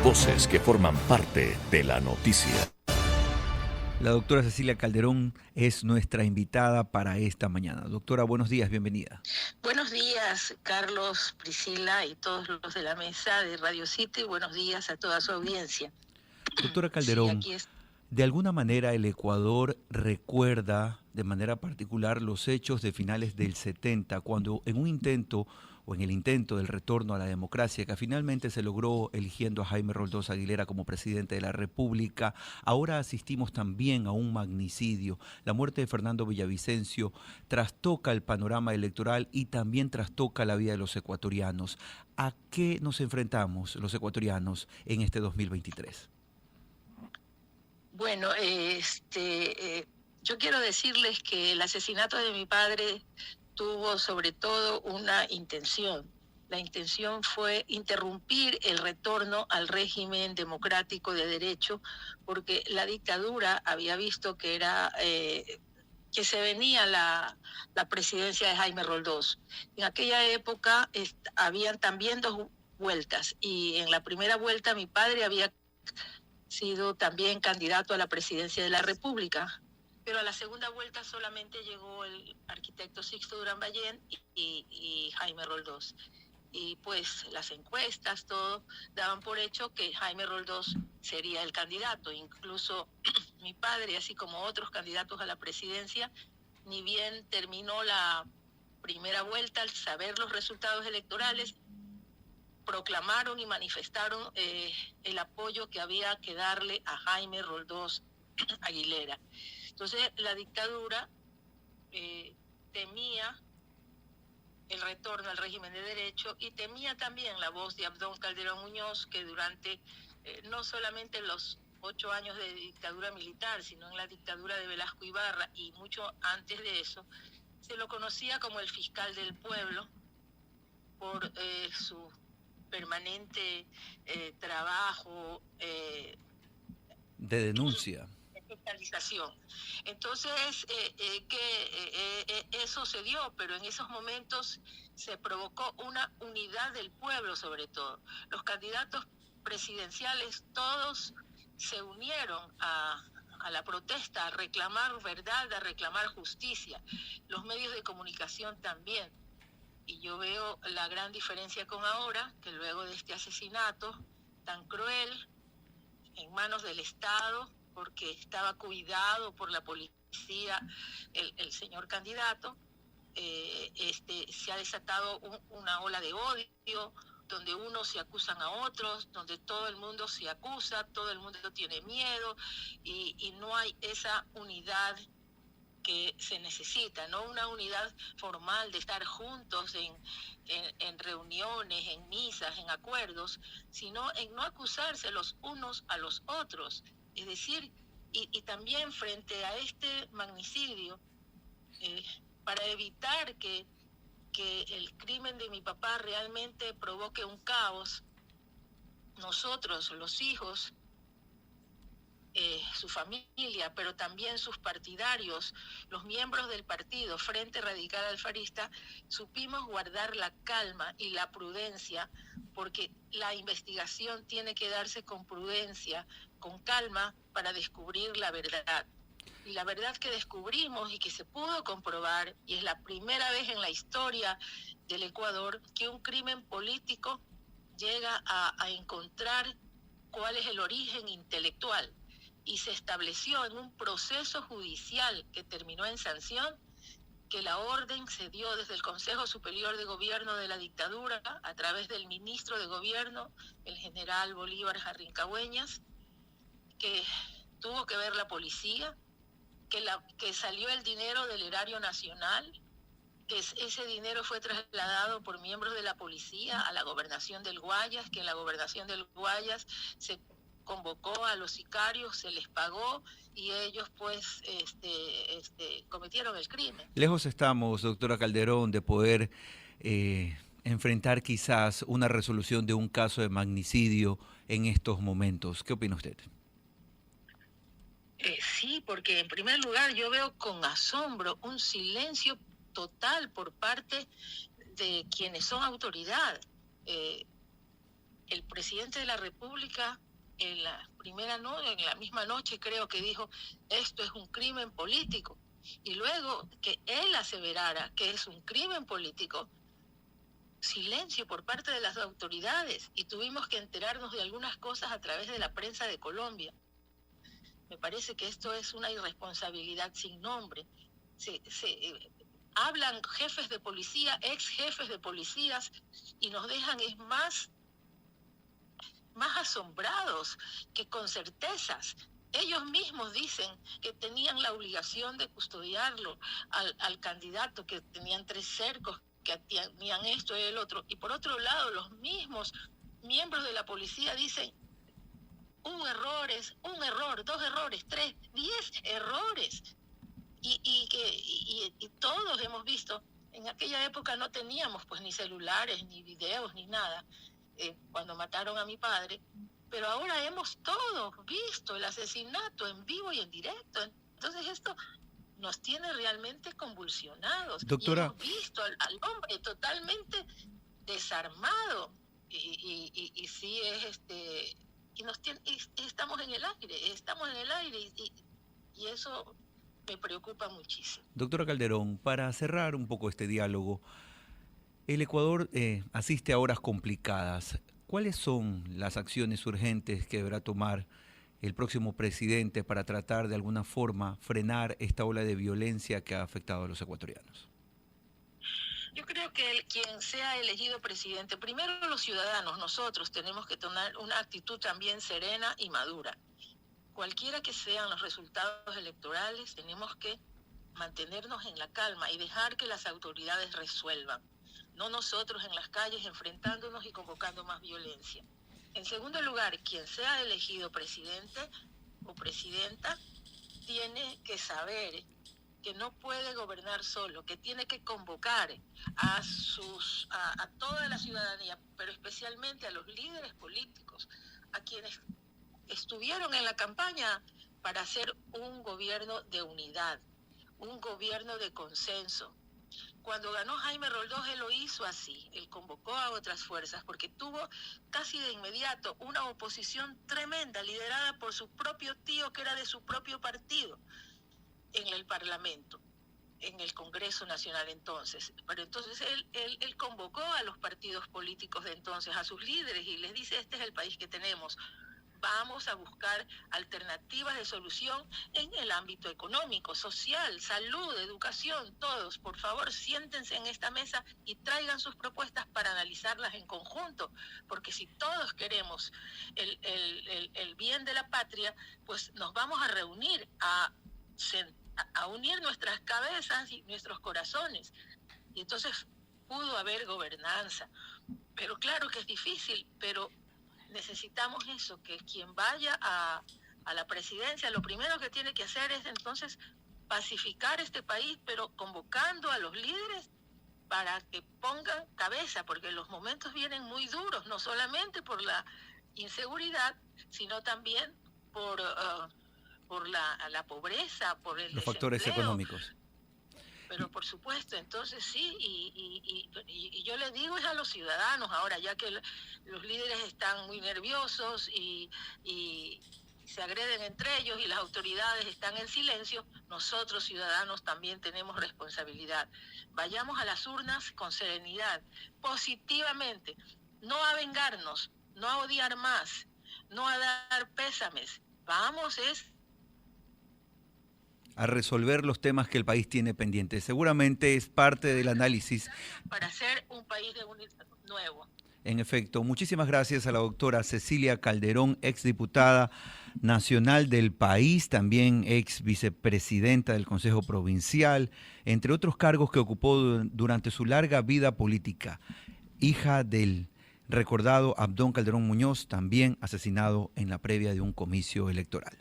Voces que forman parte de la noticia. La doctora Cecilia Calderón es nuestra invitada para esta mañana. Doctora, buenos días, bienvenida. Buenos días, Carlos, Priscila y todos los de la mesa de Radio City. Buenos días a toda su audiencia. Doctora Calderón, Sí, de alguna manera el Ecuador recuerda de manera particular los hechos de finales del 70, cuando en un intento o en el intento del retorno a la democracia que finalmente se logró eligiendo a Jaime Roldós Aguilera como presidente de la República, ahora asistimos también a un magnicidio. La muerte de Fernando Villavicencio trastoca el panorama electoral y también trastoca la vida de los ecuatorianos. ¿A qué nos enfrentamos los ecuatorianos en este 2023? Bueno, yo quiero decirles que el asesinato de mi padre tuvo sobre todo una intención. La intención fue interrumpir el retorno al régimen democrático de derecho, porque la dictadura había visto que que se venía la presidencia de Jaime Roldós. En aquella época habían también dos vueltas, y en la primera vuelta mi padre había sido también candidato a la presidencia de la República, pero a la segunda vuelta solamente llegó el arquitecto Sixto Durán Ballén y Jaime Roldós. Y pues las encuestas, todo, daban por hecho que Jaime Roldós sería el candidato. Incluso mi padre, así como otros candidatos a la presidencia, ni bien terminó la primera vuelta, al saber los resultados electorales, proclamaron y manifestaron el apoyo que había que darle a Jaime Roldós Aguilera. Entonces la dictadura temía el retorno al régimen de derecho y temía también la voz de Abdón Calderón Muñoz, que durante no solamente los 8 años de dictadura militar, sino en la dictadura de Velasco Ibarra y mucho antes de eso, se lo conocía como el fiscal del pueblo por su permanente trabajo de denuncia. Fiscalización. Entonces, eso se dio, pero en esos momentos se provocó una unidad del pueblo, sobre todo. Los candidatos presidenciales todos se unieron a la protesta, a reclamar verdad, a reclamar justicia. Los medios de comunicación también. Y yo veo la gran diferencia con ahora, que luego de este asesinato tan cruel, en manos del Estado, porque estaba cuidado por la policía, el señor candidato, se ha desatado una ola de odio, donde unos se acusan a otros, donde todo el mundo se acusa, todo el mundo tiene miedo, y no hay esa unidad que se necesita, no una unidad formal de estar juntos en reuniones, en misas, en acuerdos, sino en no acusarse los unos a los otros. Es decir, y también frente a este magnicidio, para evitar que el crimen de mi papá realmente provoque un caos, nosotros, los hijos, su familia, pero también sus partidarios, los miembros del partido Frente Radical Alfarista, supimos guardar la calma y la prudencia, porque la investigación tiene que darse con prudencia, con calma, para descubrir la verdad. Y la verdad que descubrimos y que se pudo comprobar, y es la primera vez en la historia del Ecuador que un crimen político llega a encontrar cuál es el origen intelectual. Y se estableció en un proceso judicial que terminó en sanción, que la orden se dio desde el Consejo Superior de Gobierno de la dictadura a través del ministro de Gobierno, el general Bolívar Jarrín-Cahueñas, que tuvo que ver la policía, que salió el dinero del erario nacional, que ese dinero fue trasladado por miembros de la policía a la gobernación del Guayas, que en la gobernación del Guayas se convocó a los sicarios, se les pagó y ellos pues cometieron el crimen. Lejos estamos, doctora Calderón, de poder enfrentar quizás una resolución de un caso de magnicidio en estos momentos. ¿Qué opina usted? Sí, porque en primer lugar yo veo con asombro un silencio total por parte de quienes son autoridad. el presidente de la República en la en la misma noche creo que dijo, esto es un crimen político. Y luego que él aseverara que es un crimen político, silencio por parte de las autoridades, y tuvimos que enterarnos de algunas cosas a través de la prensa de Colombia. Me parece que esto es una irresponsabilidad sin nombre. Hablan jefes de policía, ex jefes de policías, y nos dejan más asombrados que con certezas. Ellos mismos dicen que tenían la obligación de custodiarlo al candidato, que tenían 3 cercos, que tenían esto y el otro. Y por otro lado, los mismos miembros de la policía dicen, hubo errores, 1 error, 2 errores, 3, 10 errores. Y todos hemos visto, en aquella época no teníamos pues ni celulares, ni videos, ni nada, cuando mataron a mi padre, pero ahora hemos todos visto el asesinato en vivo y en directo. Entonces esto nos tiene realmente convulsionados. Doctora, y hemos visto al hombre totalmente desarmado, y sí es y estamos en el aire, y eso me preocupa muchísimo. doctora Calderón, para cerrar un poco este diálogo, el Ecuador asiste a horas complicadas. ¿Cuáles son las acciones urgentes que deberá tomar el próximo presidente para tratar de alguna forma frenar esta ola de violencia que ha afectado a los ecuatorianos? Yo creo que quien sea elegido presidente, primero los ciudadanos, nosotros tenemos que tomar una actitud también serena y madura. Cualquiera que sean los resultados electorales, tenemos que mantenernos en la calma y dejar que las autoridades resuelvan. No nosotros en las calles enfrentándonos y convocando más violencia. En segundo lugar, quien sea elegido presidente o presidenta tiene que saber que no puede gobernar solo, que tiene que convocar a toda la ciudadanía, pero especialmente a los líderes políticos, a quienes estuvieron en la campaña para hacer un gobierno de unidad, un gobierno de consenso. Cuando ganó Jaime Roldós, él lo hizo así, él convocó a otras fuerzas, porque tuvo casi de inmediato una oposición tremenda, liderada por su propio tío, que era de su propio partido, en el Parlamento, en el Congreso Nacional entonces. Pero entonces él convocó a los partidos políticos de entonces, a sus líderes, y les dice, este es el país que tenemos. Vamos a buscar alternativas de solución en el ámbito económico, social, salud, educación, todos. Por favor, siéntense en esta mesa y traigan sus propuestas para analizarlas en conjunto, porque si todos queremos el bien de la patria, pues nos vamos a reunir, a unir nuestras cabezas y nuestros corazones. Y entonces pudo haber gobernanza. Pero claro que es difícil, pero necesitamos eso, que quien vaya a la presidencia, lo primero que tiene que hacer es entonces pacificar este país, pero convocando a los líderes para que pongan cabeza, porque los momentos vienen muy duros, no solamente por la inseguridad, sino también por la pobreza, por el Los factores económicos. Pero por supuesto, entonces sí, y yo le digo es a los ciudadanos ahora, ya que los líderes están muy nerviosos y se agreden entre ellos y las autoridades están en silencio, nosotros ciudadanos también tenemos responsabilidad. Vayamos a las urnas con serenidad, positivamente, no a vengarnos, no a odiar más, no a dar pésames. Vamos a resolver los temas que el país tiene pendientes. Seguramente es parte del análisis. Para hacer un país nuevo. En efecto, muchísimas gracias a la doctora Cecilia Calderón, exdiputada nacional del país, también ex vicepresidenta del Consejo Provincial, entre otros cargos que ocupó durante su larga vida política. Hija del recordado Abdón Calderón Muñoz, también asesinado en la previa de un comicio electoral.